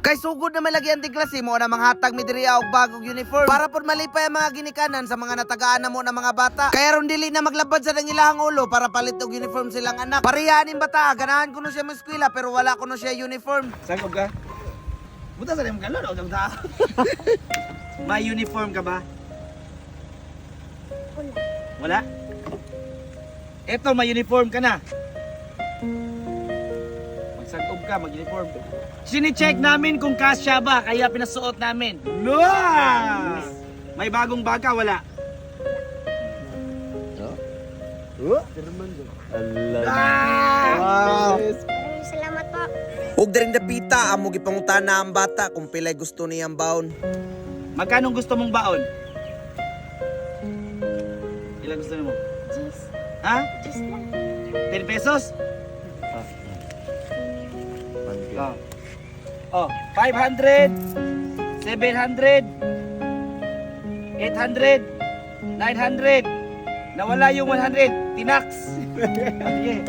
Kay sugod na malagyan ti klase mo na manghatag mi diri og bagong uniform para pod malipay ang mga ginikanan sa mga natagaan na mo na mga bata. Kaya ron dili na maglabad sa nang ilahang ulo para palit og uniform silang anak. Parehaan ning bata, ganahan ko no siya mo eskwela pero wala ko no siya uniform. Sangkog ka? Buta sa rin galon o dong tao. May uniform ka ba? Wala. Eto, may uniform ka na. Magsangkog ka, mag-uniform. Sini-check namin kung kasya ba, kaya pinasuot namin. No! May bagong bag ka, wala. Wow. Maraming salamat po. Ug diring dapita amo gipangutana ang bata kung pilay gusto niyang baon. Magkano gusto mong baon? Ilan gusto mo? Jeez. Ha? Jeez lang. 10 pesos? Oh. Oh, 500, 700, 800, 900. Nawala yung 100. Tinax. Sige.